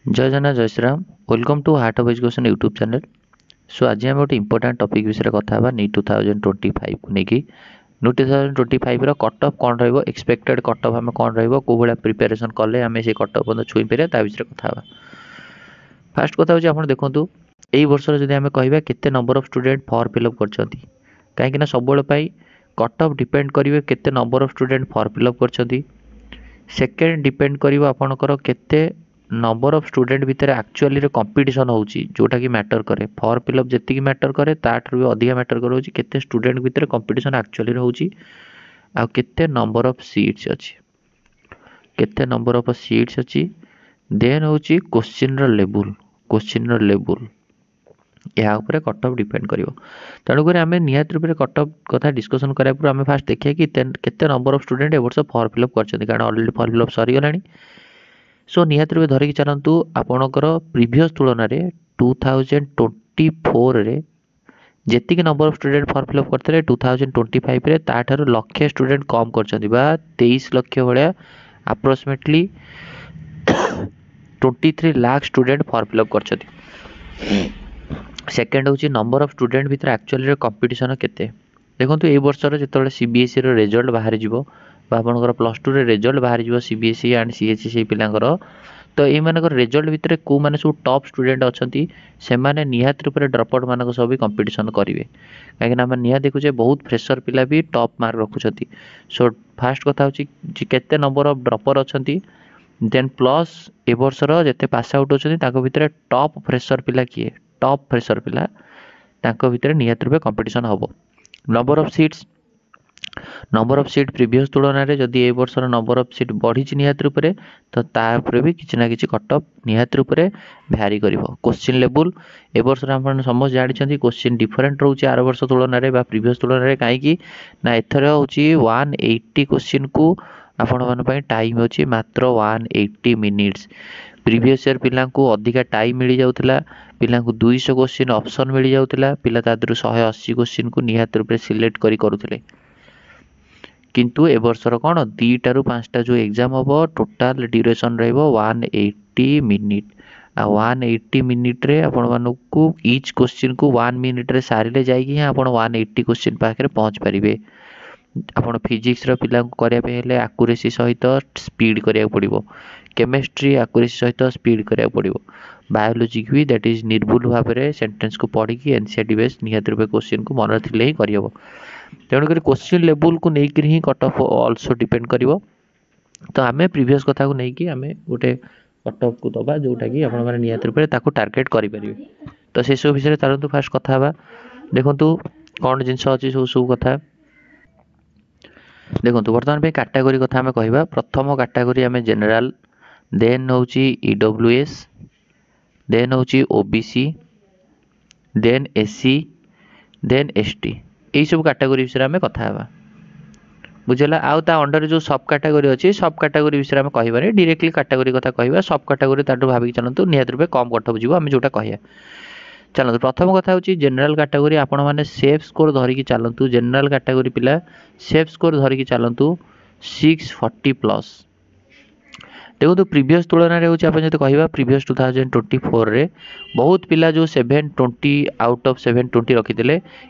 जय जगन्नाथ जय Shriram welcome to heart of education YouTube channel. So आज आम गोटे इंपोर्टाट टॉपिक विषय कथा हेबा नीट 2025 को लेकिन नीट 2025 रो कट ऑफ कौन रहिबो एक्सपेक्टेड कट ऑफ आम कौन रहिबो को भला प्रिपरेशन कले आम से कट ऑफ छुई पारे ता विषय कथा हेबा। फास्ट कथा होची आपण देखंतु एई वर्ष जदि आम कहबा केते number of student form fill up करछंती काहेकि ना सब पई कट ऑफ डिपेंड करिवे केते number of student form fill up करछंती। सेकेंड डिपेंड करिवो आपणकर केते नंबर ऑफ स्टूडेंट भितर एक्चुअली कंपटीशन होची जोटा कि मैटर करे फॉर्म फिलअप जेतिकी मैटर करे ताठर भी अधिक मैटर करोची केते स्टूडेंट भितर कंपटीशन एक्चुअली होची आ केते नंबर ऑफ सीट्स अछि केते नंबर ऑफ सीट्स अछि देन होची क्वेश्चन रो लेवल या ऊपर कट ऑफ डिपेंड करिवो। तेणुक आम निहत रूप से कट ऑफ कथा डिस्कसन करा पूर्व आम फास्ट देखिए कि केते नंबर ऑफ स्टूडेंट ए वर्ष फॉर्म फिलअप करछंती कारण ऑलरेडी फॉर्म फिलअप सरी गलानी। सो निहत रूप धरिकी चलतु आपणकर प्रीवियस तुलन में 2024 रे जेतिक number of student form fill up करते 2025 रे ताठार लक्षे स्टूडेंट कम कर 23 लक्ष भाया approximately 23 lakh student form fill up कर। सेकेंड हूँ नंबर ऑफ स्टूडेंट भितर एक्चुअली कंपटीशन केते देखो ये वर्षर जो सीबीएसई रिजल्ट बाहर जीवो आपंकर प्लस टू रिजल्ट बाहर जीवो सीबीएसई एंड सीएचसी पिलांकर तो ये रिजल्ट भितर को मैंने सब टॉप स्टूडेंट अच्छा से निहात रूप से ड्रप आउट मान सब भी कंपटीशन करेंगे कहीं आम निहा देखुचे बहुत फ्रेशर पिला भी टॉप मार्क रखुंट। सो फास्ट कथा हूँ केते नंबर ऑफ ड्रपर अच्छा देन प्लस ए वर्षर जिते पास आउट अच्छा भितर टॉप फ्रेशर पिला किए टॉप फ्रेशर पिला भितर निहात रूप कंपटीशन हम। नंबर ऑफ सीट प्रीवियस तुलन में जदि ए वर्षर नंबर ऑफ सीट बढ़ी निहात रूप से तो तापर भी किसी ना कि कट ऑफ निहात रूप से भ्यारी कर। क्वेश्चन लेवल ए वर्ष समस्त जानते क्वेश्चन डिफरेंट रोचे आर वर्ष तुलन में प्रीवियस तुलन में कहीं ना एथर हूँ 180 क्वेश्चन को आपण मान टाइम अच्छी मात्र 180 मिनिट्स। प्रीवियस ईयर पिला अधिका टाइम मिल जाऊला पिला 200 क्वेश्चन ऑप्शन मिल जाऊला पिला 180 क्वेश्चन को निहात रूप से सिलेक्ट करुले किंतु ए वर्षर कौन 2टा रू 5टा जो एग्जाम हम टोटाल ड्यूरेशन रो 180 मिनिट आ 180 मिनिट रे आपण मानू ईच क्वेश्चन को 1 मिनिट रे सारे जाइए हाँ आप 180 क्वेश्चन पाखे पहुँच पारे। आपड़ फिजिक्स पिला करने आकुरेसी सहित स्पीड करा पड़ो केमिस्ट्री आकुरेसी सहित स्पीड करा पड़ो बायोलोजी भी दैट इज निर्भुल भाव में सेंटेंस को पढ़ी एनसीईआरटी बेस निहात रूप क्वेश्चन को मन रखिले ही करहब। तेणुक क्वेश्चन लेवल को लेकर ही कट ऑफ ऑल्सो डिपेंड कर। तो आम प्रीवियस कथा को लेकिन आम गोटे कट ऑफ को दबा जोटा कि आप निहात रूप से टार्गेट करेंगे। तो से सब विषय चलते फास्ट कथा देखु कौन जिनस अच्छी सब कथा देखो बर्तमान पे कैटेगरी कथा आम कह प्रथम कैटेगरी आम जनरल देन हूँ ईडब्ल्यूएस देन हूँ OBC then SC then ST यही सब कैटेगरी विषय में कथा बुझेगा आउ ता अंडर जो सब कैटेगरी अच्छी सब कैटेगरी विषय में कहबानी डायरेक्टली कैटेगरी कथा कह सब कैटेगरी ताठू भाविक चलतु निहात रूप कम कट जीव आम जोटा कह चलते प्रथम कथा हूँ जनरल कैटेगरी आपण मैंने सेफ स्कोर धरिकी चलतु जनरल कैटेगरी पिला सेफ स्कोर धरिकी चलतु 640 प्लस देखो प्रीवियस तुलन में हूँ कह प्रीवियस 2024 रे बहुत पिला जो 720 आउट ऑफ 720 रखी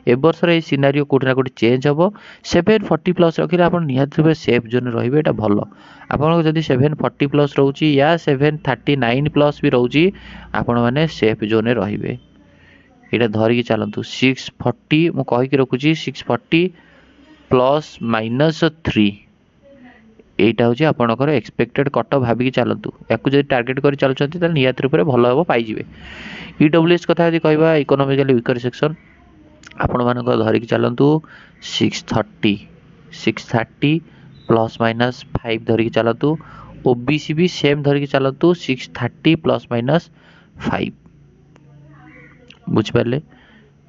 ए वर्षर ये सिनारियो कोटी ना कोटी चेंज हम 740 प्लस रखिले आप निहात रूप सेफ जोन रे भल आपको जदि 740 प्लस रोचे या 739 प्लस भी रोचे आपण मैंने सेफ जोन रे यहाँ धरिकी चलतु 640 मु कहीकि रखुची 640 प्लस माइनस 3 यहीटा हूँ आपंकर एक्सपेक्टेड कट ऑफ भाविकी चलतु या टार्गेट कर चलते निहात रूप से भल हम पाइबे। ईडब्ल्यूएस कथा यदि कहवा इकोनॉमिकली वीकर सेक्शन आपण मान धरिकी चलतु 630 प्लस माइनस 5 धरिकी चलतु ओबीसी भी सेम धरिकी चलतु 630 प्लस माइनस 5 बुझिपारे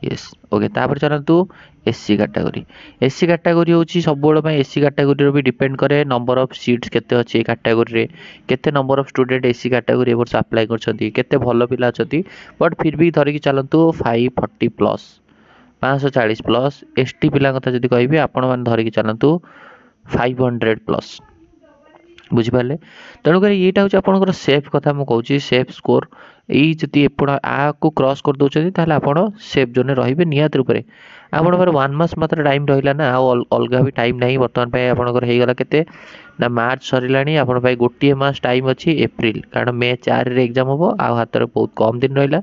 यस ओके। तापर चलतु एससी कैटेगरी हूँ सब एससी कैटेगरी भी डिपेंड करे नंबर ऑफ सीट्स केते अच्छे कैटेगरी केते number of student SC category वर्ष अप्लाई करते भल पिला अच्छा बट फिर भी धरिकी चलतु 540 प्लस 540 प्लस एसटी पिला कथा जब कह आपण मैंने धरिकी चलतु 500 प्लस बुझिपारे तेणुक यहाँ हूँ आपंकर सेफ कथा मुझे कहूँ सेफ स्कोर यही जदि आपको क्रॉस कर दौरान ताल आप सेफ जोन रे निहत रूप से आप 1 मास मात्र टाइम रहा ना अलग भी टाइम ना बर्तमान आपंकर होगा के ना मार्च सरला आप गोटे मास टाइम अच्छी एप्रिल कारण मे 4 एग्जाम हम आ हाथ में बहुत कम दिन रहा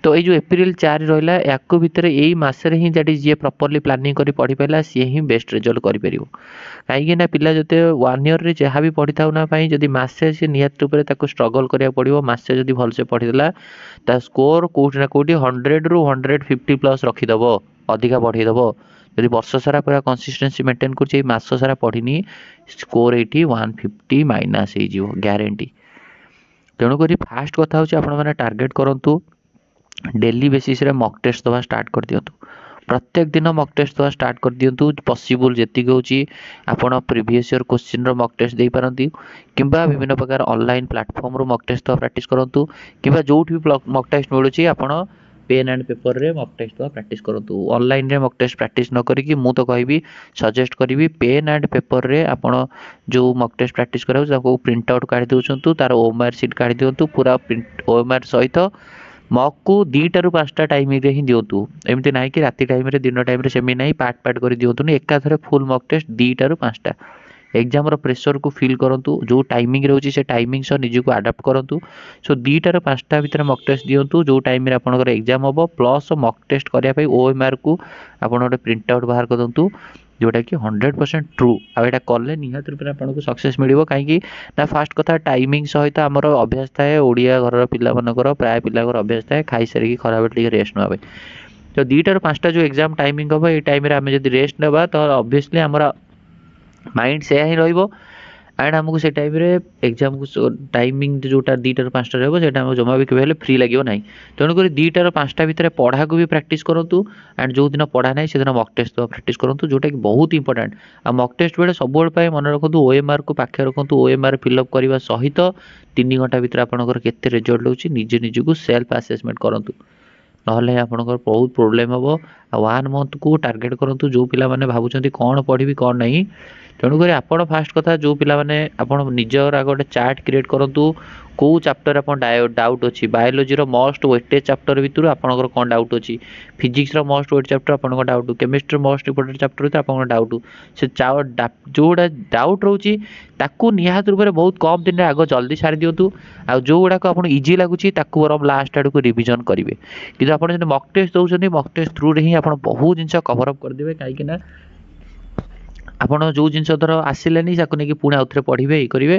तो ये जो एप्रिल 4 रहा या भितर यही मसरे ही जी प्रॉपर्ली प्लानिंग कर पढ़ी पाला सी ही बेस्ट रिजल्ट कर कहीं पिला जो 1 ईयर रे जहाँ भी पढ़ी था ना जदि मसे सी निहत रूप से स्ट्रगल करा पड़ो मसे जदि भलसे पढ़ीदेला ता स्कोर कौटि ना कौटि 100 रू 150 प्लस रखीदेव अधिका बढ़ईदेव जदि वर्ष सारा पूरा कंसिस्टेंसी मेंटेन कर मास सारा पढ़नी स्कोर ये 150 माइनस हो ग्यारंटी तेणुक फास्ट कथा हूँ टार्गेट करूँ डेली बेसिस रे मॉक टेस्ट दवा स्टार्ट कर दियंतु प्रत्येक दिन मॉक टेस्ट दवा स्टार्ट कर दियंतु पॉसिबल जेति होची आपण प्रीवियस ईयर क्वेश्चन रो मॉक टेस्ट दे पारंती किंबा विभिन्न प्रकार ऑनलाइन प्लेटफॉर्म रो मॉक टेस्ट दवा प्रैक्टिस करंतु किंबा जोठी भी मॉक टेस्ट मिलुची आपण पेन एंड पेपर रे मॉक टेस्ट दवा प्रैक्टिस करंतु ऑनलाइन रे मॉक टेस्ट प्रैक्टिस न करी कि मु तो कहबी सजेस्ट करी पेन एंड पेपर रे आपण जो मॉक टेस्ट प्रैक्टिस कराउ ताको प्रिंट आउट काढी दोछंतु तार ओएमआर शीट काढी दियंतु पूरा प्रिंट ओएमआर सहित मॉक को 2टा रू 5टा टाइम रे ही दिंतु एमती ना कि राति टाइम रे दिन टाइम रे सेमी ना पार्ट पार्ट कर दिंतु एका थरे फुल मॉक टेस्ट 2टा रू 5टा एग्जाम रो प्रेशर को फील करंतु जो टाइमिंग रोची से टाइमिंग सह निज को अडाप्ट करंतु सो 2टा रू 5टा भीतर मॉक टेस्ट दिंतु जो टाइम रे आपनकर एग्जाम हम प्लस मॉक टेस्ट करिया पई ओएमआर को आपन गोटे प्रिंट आउट बाहर करंतु जोटा कि 100% ट्रू आटा कले निहत रूप से आपको सक्सेस मिल कहीं ना फास्ट कथा टाइमिंग सहित आमर अभ्यास थाए ओडिया घर पिलाମାନଙ୍କର प्राय पिलाଙ୍କର अभ्यास थाए खाई सारिकी खराबेल टिके रेस्ट नवा तो 2टा रू 5टा जो एग्जाम टाइमिंग हम ये टाइम आम जब रेस्ट नेबा तो ऑब्वियसली आमर माइंड से ही रहिबो एंड आमको से टाइम रे एग्जाम को टाइमिंग जोटा 2टा रू 5टा रहबो सेटा हम जमा भी केबे फ्री लागियो नाही तेणुक 2टा रू 5टा भितर पढ़ा को भी प्रैक्टिस करंतु एंड जो दिन पढ़ा नाही से दिन मॉक टेस्ट तो प्रैक्टिस करंतु जोटा कि बहुत इंपोर्टेंट आ मॉक टेस्ट बेले सब बेले मन रखंतु ओएमआर को पाखे रखंतु ओएमआर फिलअप करबा सहित 3 घंटा भितर आपनकर केते रिजल्ट होची निजे निज को सेल्फ असेसमेंट करंतु नहले आपनकर बहुत प्रॉब्लम हम आ 1 मंथ को टार्गेट करंतु जो पिला माने भाबुचंती कोन पढ़िबी कोन नाही तेणुक आपण फास्ट कथा जो पिला माने आपण निजर गोटे चार्ट क्रिएट करंतु कौ चैप्टर आप डाउट अच्छी बायोलोजी रो मोस्ट वेटेज चैप्टर भितर आपनकर कोन डाउट अच्छी फिजिक्स रो मोस्ट वेट चैप्टर आपनकर doubt chemistry most important chapter भितर आपनकर डाउट से जोड़ा डाउट रोची ताकू निहात रूप से बहुत कम दिन आग जल्दी सारी दिंतु आ जो गुड़ाक आप इजी लगुच बरम लास्ट आड़ को रिविजन करेंगे कि आप मॉक टेस्ट दौरान मॉक टेस्ट थ्रू रे ही आप बहुत जिन कभरअप करदे कहीं आपड़ जो जिन धर आसिले नहीं पुणी आउ थे पढ़े ये करेंगे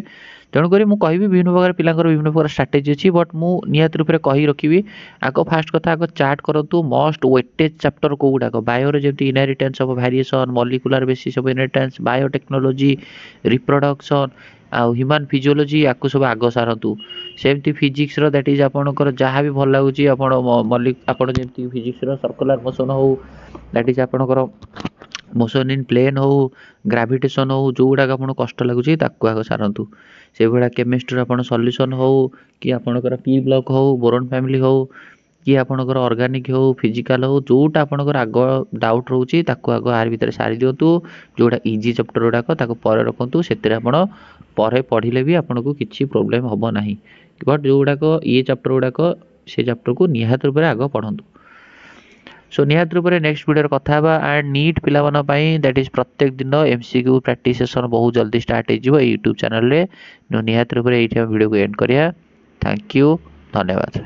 तेणुक मुझे कहि विभिन्न प्रकार पिलांकर विभिन्न प्रकार स्ट्राटेजी अच्छी बट मु निहत रूप से कही रखी आग फास्ट कथा आग चार्ट करूँ मोस्ट वेटेज चैप्टर को गुड़ाक बायो जमी inheritance of variation molecular basis of inheritance biotechnology reproduction आउ ह्यूमन फिजियोलॉजी या सब आग सारतु सेमती फिजिक्स दैट इज आपंकर जहाँ भी भल लगुच आपड़ जमी फिजिक्स सर्कुलर मोशन हो दैट इज आपंकर मोशन इन प्लेन हो ग्राविटेशन हो जो गुड़ाक आप कष्ट लगुच आग सारतु से भाया केमिस्ट्री आप सल्यूशन हो कि आपंकर पी ब्लॉक हो बोरन फैमिली हो कि आपंकर ऑर्गेनिक हो फिजिकल हो जोटा आपंकर आग डाउट रोचे आग आर भितर सारी दिंतु जोटा इजी चैप्टर गुड़ाक पर रखु से पढ़ले भी आपको किसी प्रोब्लेम हम ना बट जो गुड़ाक ये चैप्टर गुड़ाक से चैप्टर को निहत रूप से आग पढ़ु सो निहत रूप से नेक्स्ट वीडियो कथा एंड नीट पिला दैट इज प्रत्येक दिन एमसीक्यू प्रैक्टिस सेशन बहुत जल्दी स्टार्ट हो यूट्यूब चैनल रे निहत रूप से ये वीडियो को एंड करिया थैंक यू धन्यवाद।